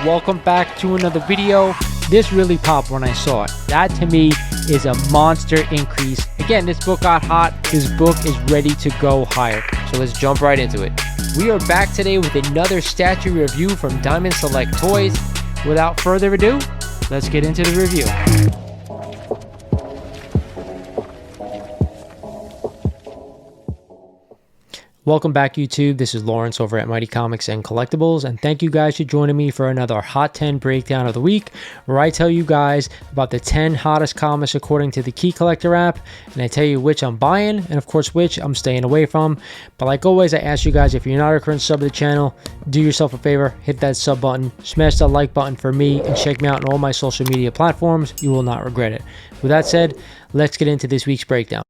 welcome back to another video. This really popped when I saw it. That to me is a monster increase. Again, this book got hot. This book is ready to go higher. So let's jump right into it. We are back today with another statue review from Diamond Select Toys. Without further ado, let's get into the review. Welcome back, YouTube. This is Lawrence over at Mighty Comics and Collectibles, and thank you guys for joining me for another Hot 10 breakdown of the week, where I tell you guys about the 10 hottest comics according to the Key Collector app, and I tell you which I'm buying, and of course which I'm staying away from. But like always, I ask you guys, if you're not a current sub to the channel, do yourself a favor, hit that sub button, smash the like button for me, and check me out on all my social media platforms. You will not regret it. With that said, let's get into this week's breakdown.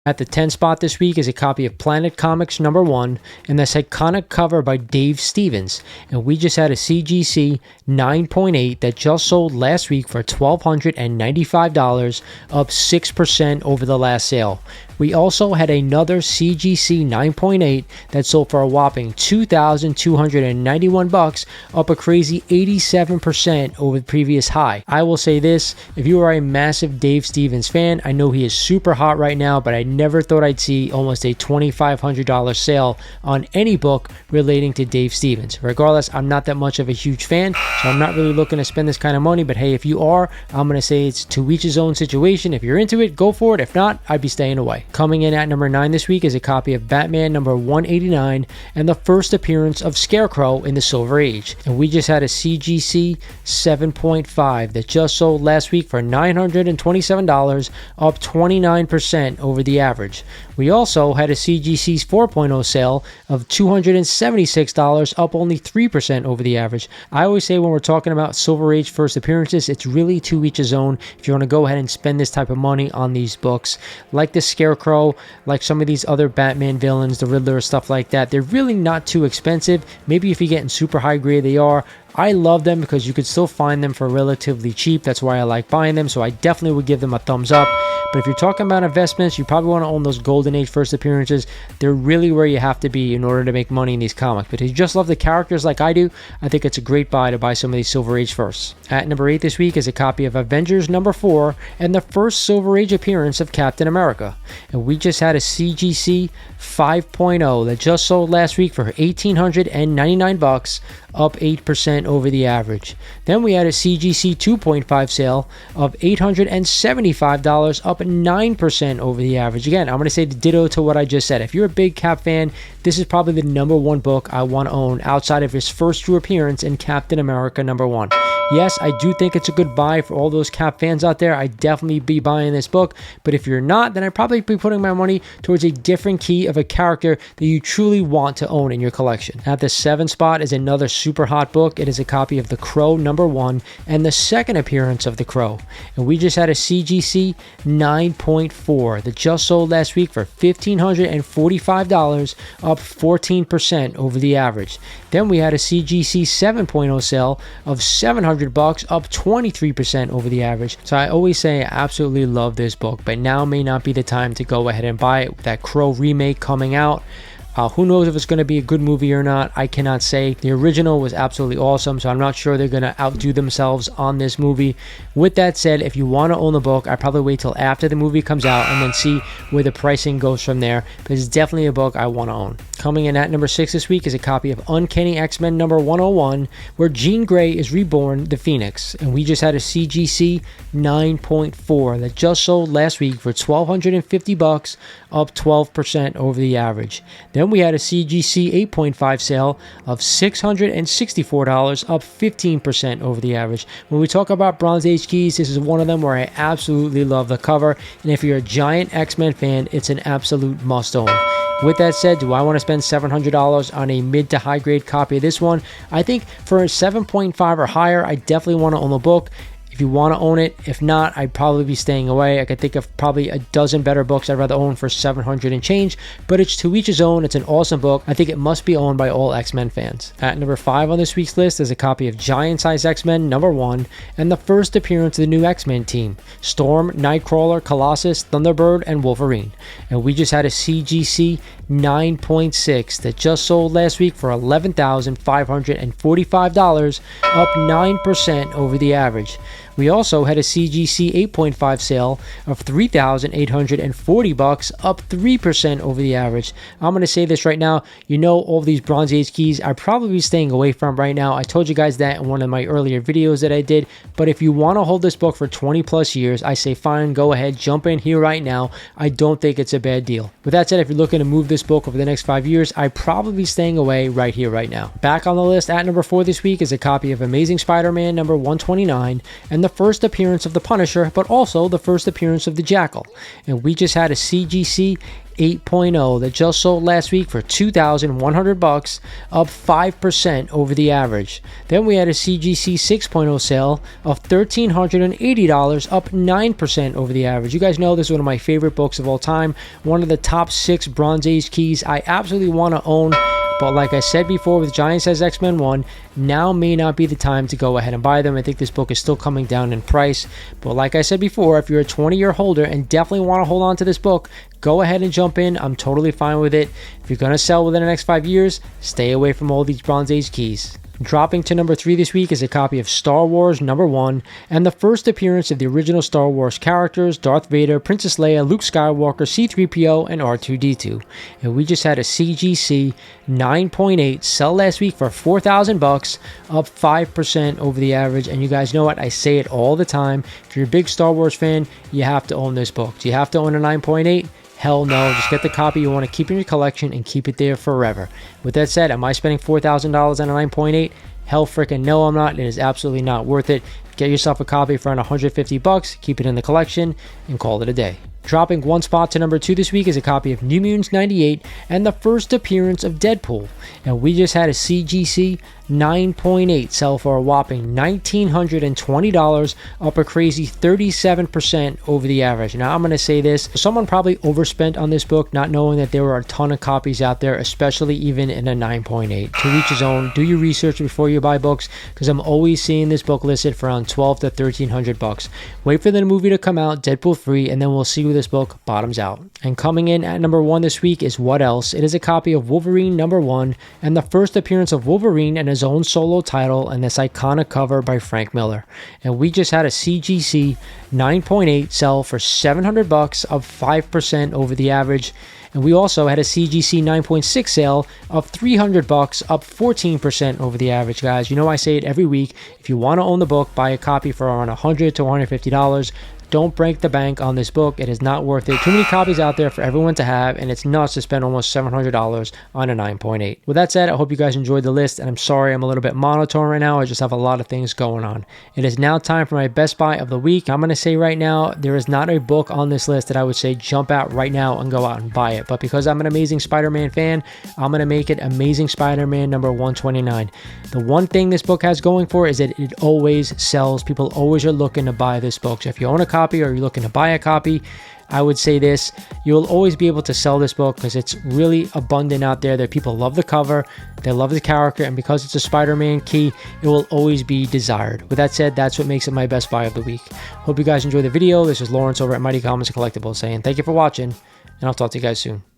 At the 10 spot this week is a copy of Planet Comics #1 and this iconic cover by Dave Stevens. And we just had a CGC 9.8 that just sold last week for $1,295, up 6% over the last sale. We also had another CGC 9.8 that sold for a whopping $2,291, up a crazy 87% over the previous high. I will say this, if you are a massive Dave Stevens fan, I know he is super hot right now, but I never thought I'd see almost a $2,500 sale on any book relating to Dave Stevens. Regardless, I'm not that much of a huge fan, so I'm not really looking to spend this kind of money, but hey, if you are, I'm going to say it's to each his own situation. If you're into it, go for it. If not, I'd be staying away. Coming in at number 9 this week is a copy of Batman #189 and the first appearance of Scarecrow in the Silver Age. And we just had a CGC 7.5 that just sold last week for $927, up 29% over the average. We also had a CGC's 4.0 sale of $276, up only 3% over the average. I always say when we're talking about Silver Age first appearances, it's really to each his own. If you want to go ahead and spend this type of money on these books, like the Scarecrow, like some of these other Batman villains, the Riddler, stuff like that, they're really not too expensive. Maybe if you're getting super high grade, they are. I love them because you could still find them for relatively cheap. That's why I like buying them, so I definitely would give them a thumbs up. But if you're talking about investments, you probably want to own those Golden Age first appearances. They're really where you have to be in order to make money in these comics. But if you just love the characters like I do, I think it's a great buy to buy some of these Silver Age firsts. At number 8 this week is a copy of Avengers #4 and the first Silver Age appearance of Captain America. And we just had a CGC 5.0 that just sold last week for $1,899, up 8% over the average. Then we had a CGC 2.5 sale of $875, up 9% over the average. Again, I'm going to say the ditto to what I just said. If you're a big Cap fan, this is probably the #1 book I want to own outside of his first true appearance in Captain America #1. Yes, I do think it's a good buy for all those Cap fans out there. I'd definitely be buying this book. But if you're not, then I'd probably be putting my money towards a different key of a character that you truly want to own in your collection. At the 7th spot is another super hot book. It is a copy of The Crow #1 and the second appearance of The Crow. And we just had a CGC 9.4 that just sold last week for $1,545, up 14% over the average. Then we had a CGC 7.0 sale of $700, up 23% over the average. So I always say I absolutely love this book, but now may not be the time to go ahead and buy it with that Crow remake coming out. Who knows if it's going to be a good movie or not? I cannot say. The original was absolutely awesome, so I'm not sure they're going to outdo themselves on this movie. With that said, if you want to own the book, I'd probably wait till after the movie comes out and then see where the pricing goes from there. But it's definitely a book I want to own. Coming in at number 6 this week is a copy of Uncanny XMen #101, where Jean Grey is reborn the Phoenix. And we just had a CGC 9.4 that just sold last week for $1,250, up 12% over the average. Then we had a CGC 8.5 sale of $664, up 15% over the average. When we talk about Bronze Age keys, this is one of them where I absolutely love the cover. And if you're a giant X-Men fan, it's an absolute must own. With that said, do I want to spend $700 on a mid to high grade copy of this one? I think for a 7.5 or higher, I definitely want to own the book. If if you want to own it. If not, I'd probably be staying away. I could think of probably a dozen better books I'd rather own for $700 and change, but it's to each his own. It's an awesome book. I think it must be owned by all X-Men fans. At number 5 on this week's list is a copy of Giant Size X-Men #1 and the first appearance of the new X-Men team: Storm, Nightcrawler, Colossus, Thunderbird, and Wolverine. And we just had a CGC 9.6 that just sold last week for $11,545, up 9% over the average. We also had a CGC 8.5 sale of $3,840, up 3% over the average. I'm going to say this right now, you know, all these Bronze Age keys I'd probably be staying away from right now. I told you guys that in one of my earlier videos that I did, but if you want to hold this book for 20 plus years, I say fine, go ahead, jump in here right now. I don't think it's a bad deal. With that said, if you're looking to move this book over the next 5 years, I'd probably be staying away right here, right now. Back on the list at number 4 this week is a copy of Amazing Spider-Man #129 and the first appearance of the Punisher, but also the first appearance of the Jackal. And we just had a CGC 8.0 that just sold last week for $2,100, up 5% over the average. Then we had a CGC 6.0 sale of $1,380, up 9% over the average. You guys know this is one of my favorite books of all time, one of the top 6 Bronze Age keys I absolutely want to own. But like I said before with Giant Size X-Men 1, now may not be the time to go ahead and buy them. I think this book is still coming down in price. But like I said before, if you're a 20-year holder and definitely want to hold on to this book, go ahead and jump in. I'm totally fine with it. If you're going to sell within the next 5 years, stay away from all these Bronze Age keys. Dropping to number 3 this week is a copy of Star Wars #1 and the first appearance of the original Star Wars characters: Darth Vader, Princess Leia, Luke Skywalker, C-3PO, and R2-D2. And we just had a CGC 9.8 sell last week for $4,000, up 5% over the average. And you guys know what? I say it all the time. If you're a big Star Wars fan, you have to own this book. Do you have to own a 9.8? Hell no, just get the copy you want to keep in your collection and keep it there forever. With that said, am I spending $4,000 on a 9.8? Hell freaking no, I'm not. It is absolutely not worth it. Get yourself a copy for around $150, keep it in the collection, and call it a day. Dropping one spot to number 2 this week is a copy of New Mutants '98 and the first appearance of Deadpool. And we just had a CGC 9.8 sell for a whopping $1,920, up a crazy 37% over the average. Now I'm going to say this, someone probably overspent on this book, not knowing that there were a ton of copies out there, especially even in a 9.8. To each his own. Do your research before you buy books, because I'm always seeing this book listed for around $1,200 to $1,300. Wait for the movie to come out, Deadpool 3, and then we'll see where this book bottoms out. And coming in at number 1 this week is What Else? It is a copy of Wolverine #1 and the first appearance of Wolverine and his own solo title and this iconic cover by Frank Miller. And we just had a CGC 9.8 sell for $700, up 5% over the average. And we also had a CGC 9.6 sale of $300, up 14% over the average, guys. You know I say it every week. If you want to own the book, buy a copy for around $100 to $150. Don't break the bank on this book. It is not worth it. Too many copies out there for everyone to have, and it's nuts to spend almost $700 on a 9.8. With that said, I hope you guys enjoyed the list, and I'm sorry I'm a little bit monotone right now. I just have a lot of things going on. It is now time for my best buy of the week. I'm going to say right now, there is not a book on this list that I would say jump out right now and go out and buy it. But because I'm an Amazing Spider-Man fan, I'm going to make it Amazing Spider-Man #129. The one thing this book has going for is that it always sells. People always are looking to buy this book. So if you own a copy or you're looking to buy a copy, I would say this: you'll always be able to sell this book because it's really abundant out there. That people love the cover, they love the character, and because it's a Spider-Man key, it will always be desired. With that said, that's what makes it my best buy of the week. Hope you guys enjoyed the video. This is Lawrence over at Mighty Comics and Collectibles saying thank you for watching, and I'll talk to you guys soon.